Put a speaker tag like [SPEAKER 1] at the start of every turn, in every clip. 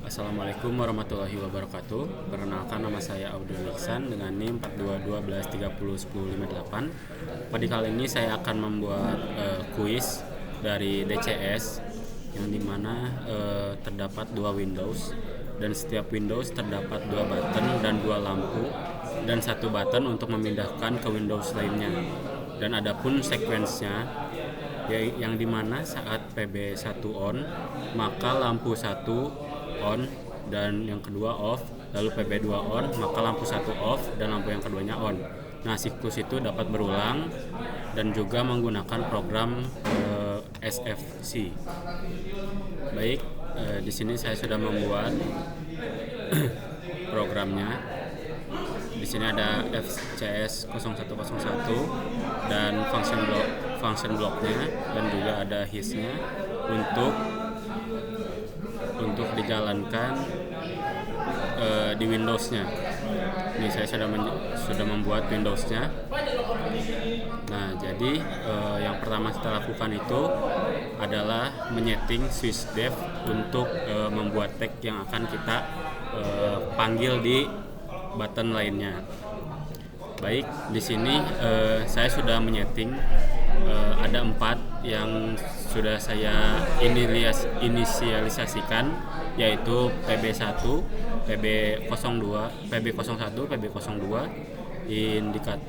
[SPEAKER 1] Assalamualaikum warahmatullahi wabarakatuh. Perkenalkan, nama saya Abdul Iksan dengan NIM 4212301058. Pada kali ini saya akan membuat kuis dari DCS yang dimana terdapat dua Windows, dan setiap Windows terdapat dua button dan dua lampu dan satu button untuk memindahkan ke Windows lainnya. Dan adapun sequence-nya yang dimana saat PB1 on maka lampu 1 on dan yang kedua off, lalu PB2 on maka lampu 1 off dan lampu yang keduanya on. Nah, siklus itu dapat berulang dan juga menggunakan program SFC. Baik, di sini saya sudah membuat programnya. Di sini ada FCS 0101 dan function blocknya, dan juga ada his-nya untuk dijalankan di Windows-nya. Ini saya sudah membuat Windows-nya. Nah, jadi yang pertama kita lakukan itu adalah menyeting swissdef untuk membuat tag yang akan kita panggil di button lainnya. Baik, di sini saya sudah menyeting ada 4 yang sudah saya inisialisasikan, yaitu PB1, PB02, PB01, PB02,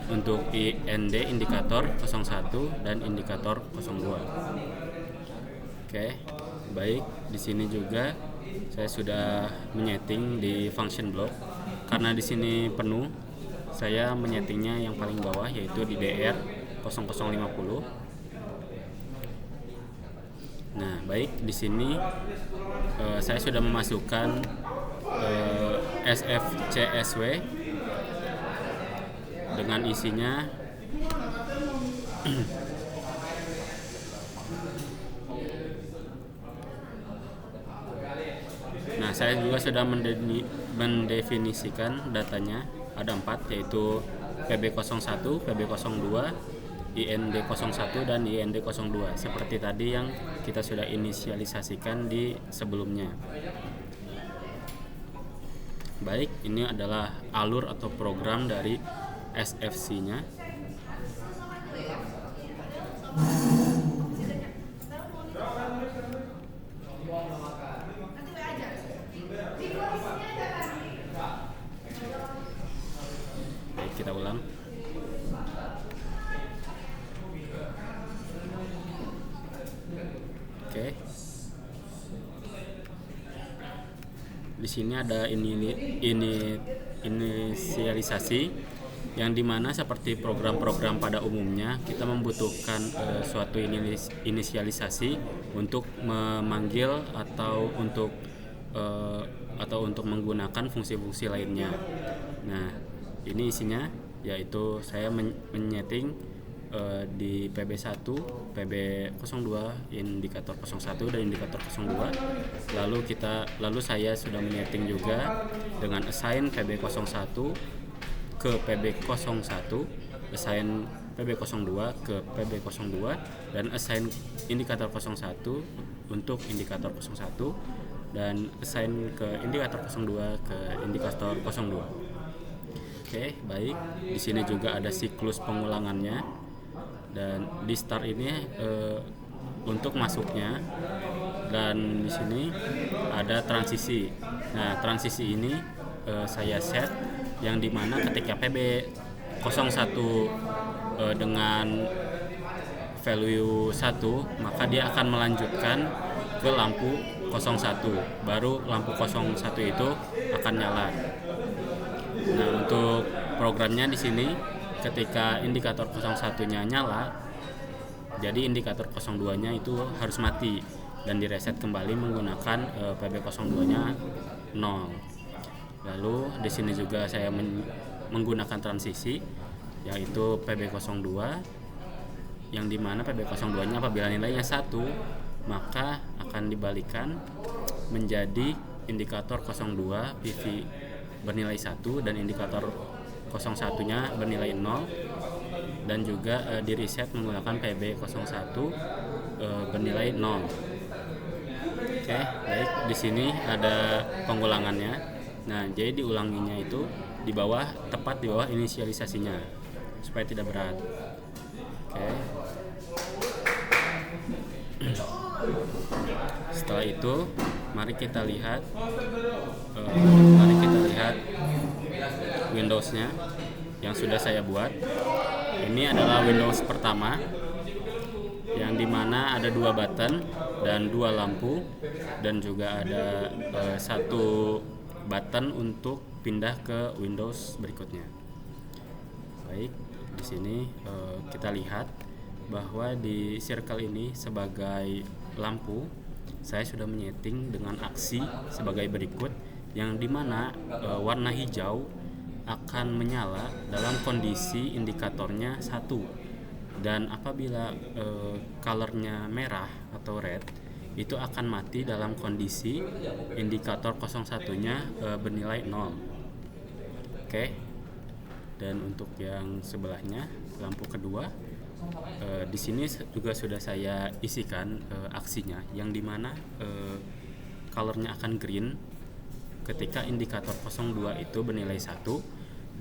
[SPEAKER 1] untuk IND indikator 01 dan indikator 02. Oke, baik, di sini juga saya sudah menyeting di function block. Karena di sini penuh, saya menyetingnya yang paling bawah, yaitu di DR 0050. Nah, baik, di sini saya sudah memasukkan SFCSW dengan isinya Nah, saya juga sudah mendefinisikan datanya. Ada 4, yaitu PB01, PB02, IND01 dan IND02, seperti tadi yang kita sudah inisialisasikan di sebelumnya. Baik, ini adalah alur atau program dari SFC-nya. Baik, kita ulang. Oke. Di sini ada inisialisasi, yang dimana seperti program-program pada umumnya kita membutuhkan suatu inisialisasi untuk memanggil atau untuk menggunakan fungsi-fungsi lainnya. Nah, ini isinya, yaitu saya menyeting di PB1, PB02, indikator 01 dan indikator 02. Lalu saya sudah menyeting juga dengan assign PB01 ke PB01, assign PB02 ke PB02, dan assign indikator 01 untuk indikator 01, dan assign ke indikator 02 ke indikator 02. Oke, baik. Di sini juga ada siklus pengulangannya, dan di start ini untuk masuknya, dan di sini ada transisi. Nah, transisi ini saya set yang dimana ketika PB01 dengan value 1, maka dia akan melanjutkan ke lampu 01, baru lampu 01 itu akan nyala. Nah, untuk programnya di sini ketika indikator 01-nya nyala, jadi indikator 02-nya itu harus mati dan direset kembali menggunakan PB02-nya 0. Lalu di sini juga saya menggunakan transisi, yaitu PB02, yang dimana PB02-nya apabila nilainya 1, maka akan dibalikan menjadi indikator 02 PV bernilai 1 dan indikator 01-nya bernilai 0, dan juga di reset menggunakan PB01 bernilai 0. Oke, baik. Di sini ada pengulangannya. Nah, jadi diulanginya itu di bawah, tepat di bawah inisialisasinya supaya tidak berat. Oke. Setelah itu, mari kita lihat Windows-nya yang sudah saya buat. Ini adalah Windows pertama, yang dimana ada 2 button dan 2 lampu, dan juga ada 1 button untuk pindah ke Windows berikutnya. Baik, di sini kita lihat bahwa di circle ini sebagai lampu saya sudah menyeting dengan aksi sebagai berikut, yang dimana warna hijau akan menyala dalam kondisi indikatornya 1, dan apabila colornya merah atau red itu akan mati dalam kondisi indikator 01-nya bernilai 0. Oke. Dan untuk yang sebelahnya, lampu kedua, di sini juga sudah saya isikan aksinya, yang dimana colornya akan green ketika indikator 02 itu bernilai 1,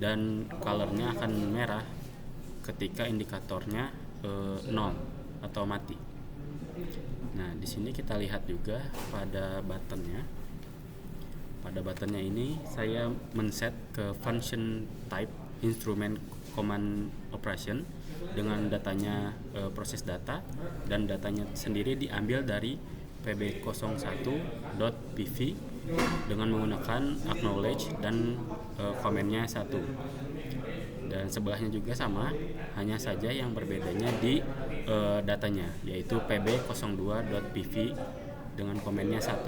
[SPEAKER 1] dan colornya akan merah ketika indikatornya 0 atau mati. Nah, di sini kita lihat juga pada buttonnya. Pada buttonnya ini saya men-set ke function type instrument command operation dengan datanya proses data, dan datanya sendiri diambil dari pb01.pv dengan menggunakan acknowledge dan komennya 1. Dan sebelahnya juga sama, hanya saja yang berbedanya di datanya, yaitu pb02.pv dengan komennya 1.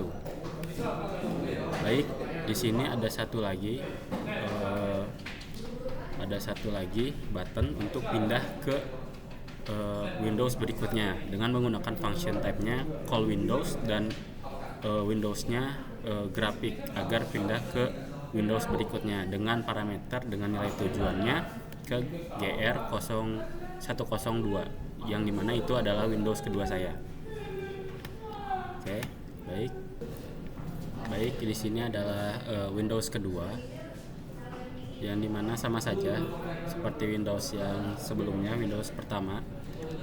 [SPEAKER 1] Baik, di sini ada satu lagi button untuk pindah ke Windows berikutnya dengan menggunakan function type-nya call Windows, dan Windows-nya grafik agar pindah ke Windows berikutnya dengan parameter dengan nilai tujuannya ke GR0102, yang dimana itu adalah Windows kedua saya. Oke, baik, di sini adalah Windows kedua, yang dimana sama saja seperti Windows yang sebelumnya, Windows pertama,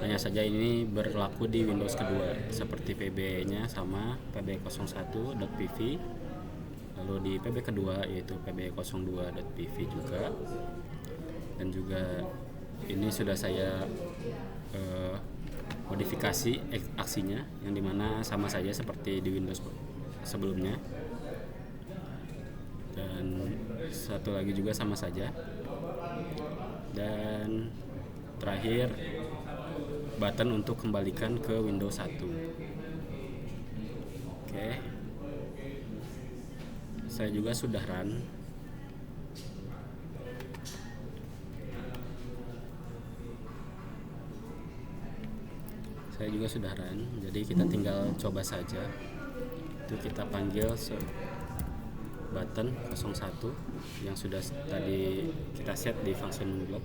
[SPEAKER 1] hanya saja ini berlaku di Windows kedua, seperti PB-nya sama pb01.pv, lalu di PB kedua yaitu pb02.pv juga, dan juga ini sudah saya modifikasi aksinya, yang dimana sama saja seperti di Windows sebelumnya, dan satu lagi juga sama saja, dan terakhir button untuk kembalikan ke Windows 1. Oke, saya juga sudah run. Jadi kita tinggal coba saja. Itu kita panggil button 01 yang sudah tadi kita set di function block.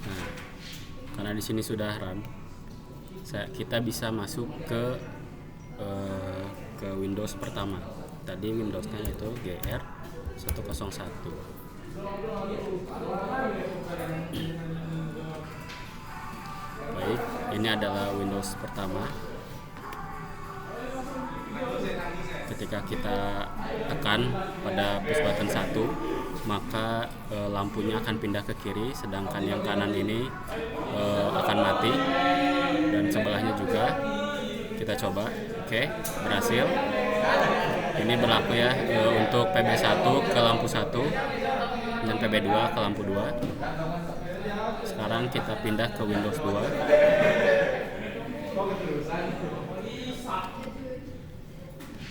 [SPEAKER 1] Nah, karena di sini sudah run, kita bisa masuk ke Windows pertama. Tadi Windowsnya itu GR101. Baik, ini adalah Windows pertama. Ketika kita tekan pada push button 1, maka lampunya akan pindah ke kiri, sedangkan yang kanan ini akan mati, dan sebelahnya juga. Kita coba. Oke, berhasil. Ini berlaku ya untuk PB1 ke lampu 1 dan PB2 ke lampu 2. Sekarang kita pindah ke Windows 2.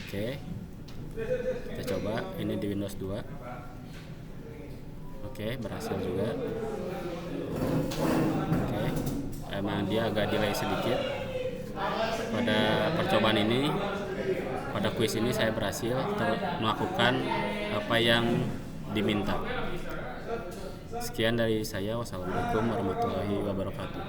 [SPEAKER 1] Oke, kita coba ini di Windows 2. Oke, berhasil juga. Oke, emang dia agak delay sedikit. Pada percobaan ini, pada kuis ini saya berhasil melakukan apa yang diminta. Sekian dari saya. Wassalamualaikum warahmatullahi wabarakatuh.